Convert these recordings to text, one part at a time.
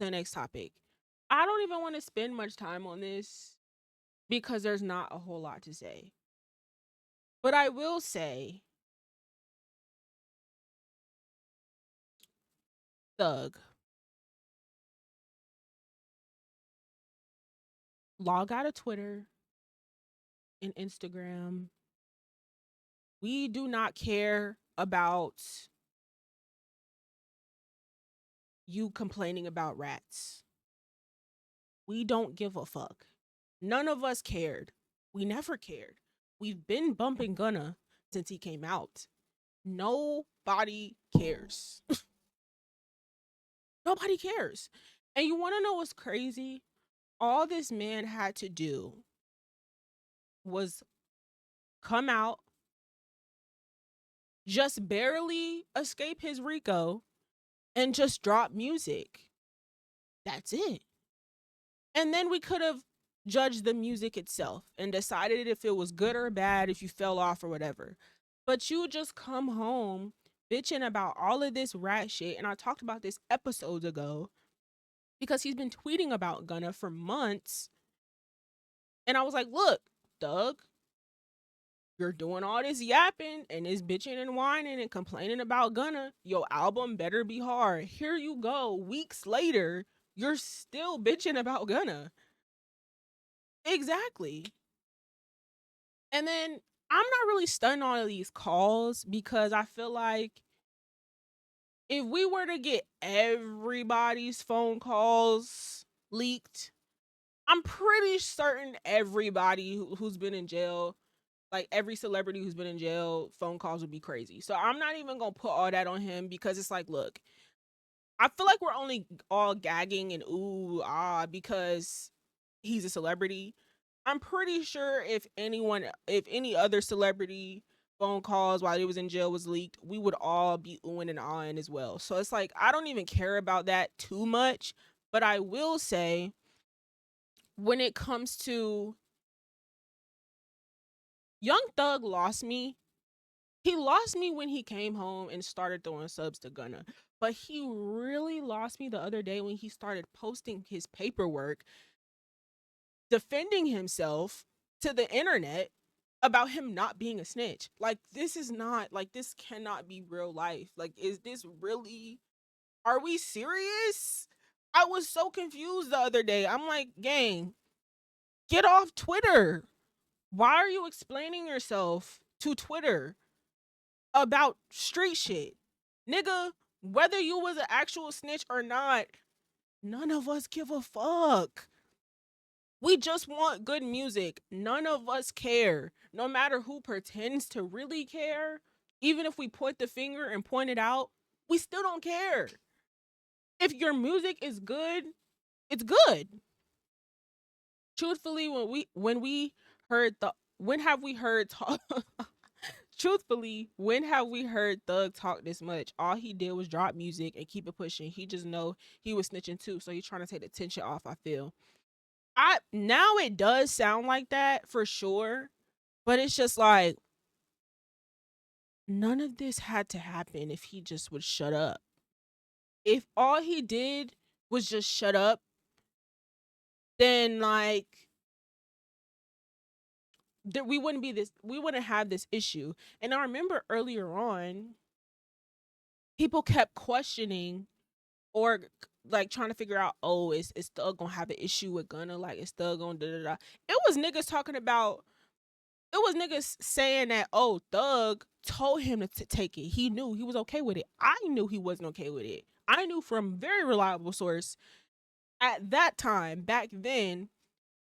The next topic. I don't even want to spend much time on this because there's not a whole lot to say. But I will say, Thug, log out of Twitter and Instagram. We do not care about you complaining about rats. We don't give a fuck. None of us cared. We never cared. We've been bumping Gunna since he came out. Nobody cares. Nobody cares. And you want to know what's crazy? All this man had to do was come out, just barely escape his Rico, and just drop music. That's it. And then we could have judged the music itself and decided if it was good or bad, if you fell off or whatever. But you just come home bitching about all of this rat shit. And I talked about this episodes ago because he's been tweeting about Gunna for months. And I was like, look, Doug, you're doing all this yapping and this bitching and whining and complaining about Gunna. Your album better be hard. Here you go. Weeks later, you're still bitching about Gunna. Exactly. And then I'm not really studying all of these calls because I feel like if we were to get everybody's phone calls leaked, I'm pretty certain everybody who's been in jail, like every celebrity who's been in jail, phone calls would be crazy. So I'm not even gonna put all that on him because it's like, look, I feel like we're only all gagging and ooh ah because he's a celebrity. I'm pretty sure if any other celebrity phone calls while he was in jail was leaked, we would all be oohing and ahhing as well. So it's like I don't even care about that too much. But I will say, when it comes to Young Thug lost me. He lost me when he came home and started throwing subs to Gunna. But he really lost me the other day when he started posting his paperwork defending himself to the internet about him not being a snitch. Like, this is not, like, this cannot be real life. Like, is this really, are we serious? I was so confused the other day. I'm like, gang, get off Twitter. Why are you explaining yourself to Twitter about street shit? Nigga, whether you was an actual snitch or not, none of us give a fuck. We just want good music. None of us care. No matter who pretends to really care, even if we point the finger and point it out, we still don't care. If your music is good, it's good. Truthfully, when we heard the when have we heard talk truthfully, when have we heard Thug talk this much? All he did was drop music and keep it pushing. He just know he was snitching too, so he's trying to take the tension off, I feel. I now it does sound like that for sure, but it's just like none of this had to happen if he just would shut up. If all he did was just shut up, then like we wouldn't have this issue. And I remember earlier on, people kept questioning or like trying to figure out, oh, is Thug gonna have an issue with Gunna? Like, is Thug gonna da da da? It was niggas talking about it was niggas saying that, oh, Thug told him to take it. He knew he was okay with it. I knew he wasn't okay with it. I knew from very reliable source at that time, back then,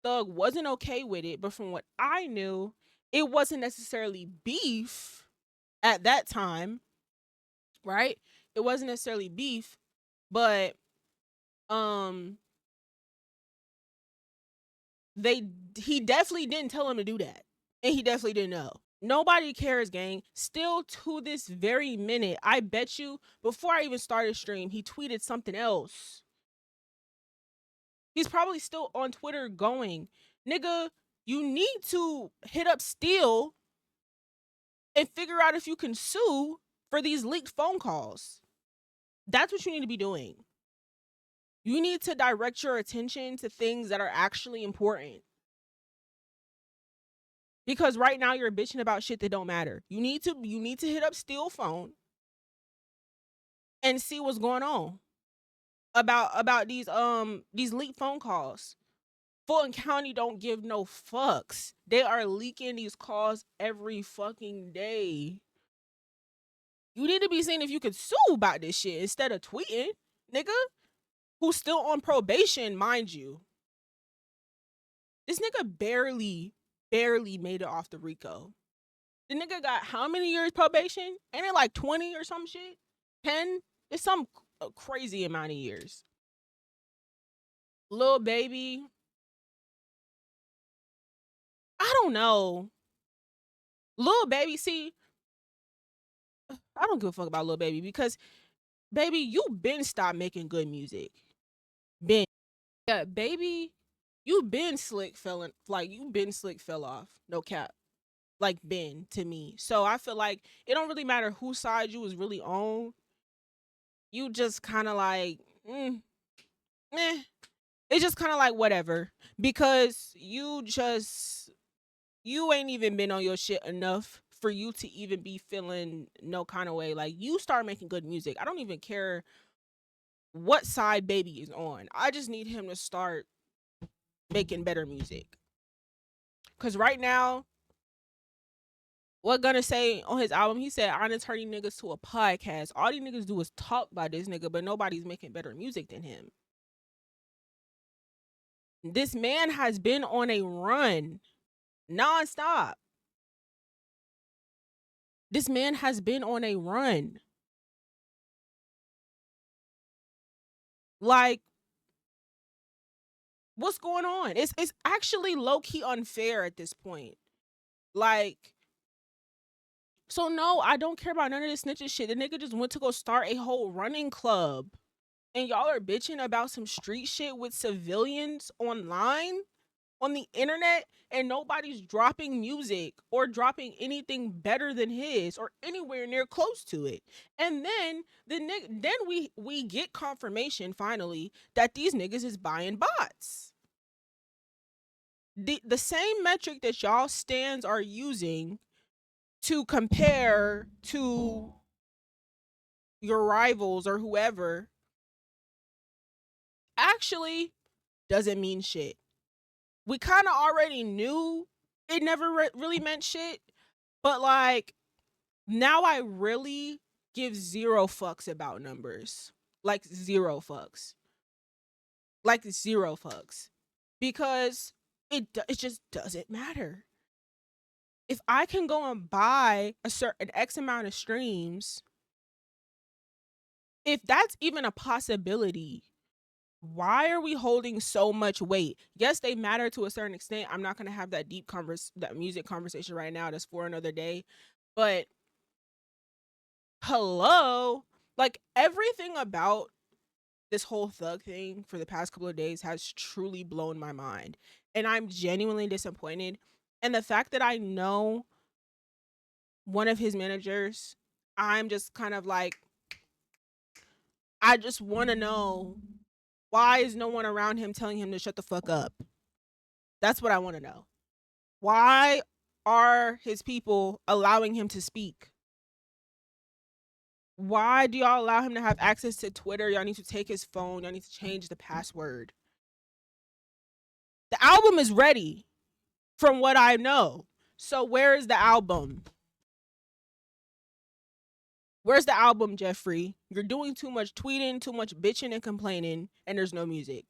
Thug wasn't okay with it. But from what I knew, it wasn't necessarily beef at that time, right? It wasn't necessarily beef, but um they he definitely didn't tell him to do that. And he definitely didn't know. Nobody cares, gang. Still to this very minute, I bet you before I even started stream, he tweeted something else. He's probably still on Twitter going, nigga, you need to hit up Steele and figure out if you can sue for these leaked phone calls. That's what you need to be doing. You need to direct your attention to things that are actually important. Because right now you're bitching about shit that don't matter. You need to hit up Steel phone and see what's going on about these leaked phone calls. Fulton County don't give no fucks. They are leaking these calls every fucking day. You need to be seeing if you could sue about this shit instead of tweeting, nigga. Who's still on probation, mind you. This nigga barely made it off the Rico. The nigga got how many years probation? Ain't it like 20 or some shit? 10? It's some crazy amount of years. Lil Baby, I don't know. Lil Baby, see, I don't give a fuck about Lil Baby because, baby, you been stopped making good music. Been. Yeah, baby, you been slick fell off. No cap. Like been to me. So I feel like it don't really matter whose side you was really on. You just kind of like, eh. It's just kind of like whatever because you ain't even been on your shit enough for you to even be feeling no kind of way. Like you start making good music. I don't even care what side baby is on. I just need him to start making better music. Cause right now, what Gunna say on his album, he said, "I'm turning niggas to a podcast. All these niggas do is talk about this nigga, but nobody's making better music than him." This man has been on a run nonstop. This man has been on a run. Like, what's going on? It's actually low key unfair at this point. Like, so no, I don't care about none of this snitching shit. The nigga just went to go start a whole running club. And y'all are bitching about some street shit with civilians online on the internet and nobody's dropping music or dropping anything better than his or anywhere near close to it. And then we get confirmation finally that these niggas is buying bots. The same metric that y'all stands are using to compare to your rivals or whoever actually doesn't mean shit. We kind of already knew it never really meant shit, but like now I really give zero fucks about numbers. Like zero fucks. Like zero fucks. Because it just doesn't matter. If I can go and buy a certain X amount of streams, if that's even a possibility, why are we holding so much weight? Yes, they matter to a certain extent. I'm not gonna have that that music conversation right now. That's for another day. But hello, like everything about this whole thug thing for the past couple of days has truly blown my mind, and I'm genuinely disappointed. And the fact that I know one of his managers, I'm just kind of like, I just want to know why is no one around him telling him to shut the fuck up? That's what I want to know. Why are his people allowing him to speak? Why do y'all allow him to have access to Twitter? Y'all need to take his phone. Y'all need to change the password. The album is ready from what I know. So where is the album? Where's the album, Jeffrey? You're doing too much tweeting, too much bitching and complaining, and there's no music.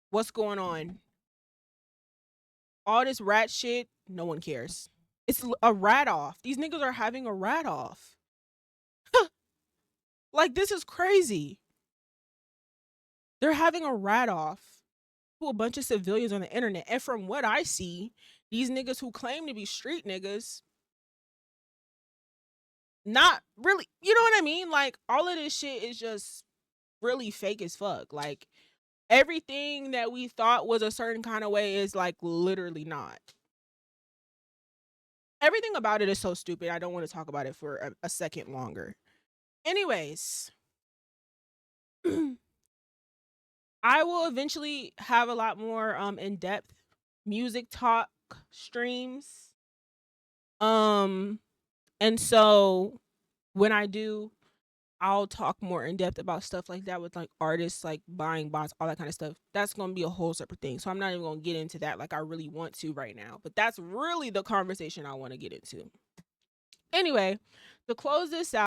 What's going on? All this rat shit, no one cares. It's a rat off. These niggas are having a rat off. Like, this is crazy. They're having a rat off to a bunch of civilians on the internet. And from what I see, these niggas who claim to be street niggas, not really, you know what I mean? Like, all of this shit is just really fake as fuck. Like, everything that we thought was a certain kind of way is like literally not. Everything about it is so stupid. I don't want to talk about it for a second longer. Anyways, I will eventually have a lot more in-depth music talk streams. Um and so when I do, I'll talk more in depth about stuff like that with like artists, like buying bots, all that kind of stuff. That's gonna be a whole separate thing. So I'm not even gonna get into that like I really want to right now. But that's really the conversation I want to get into. Anyway, to close this out.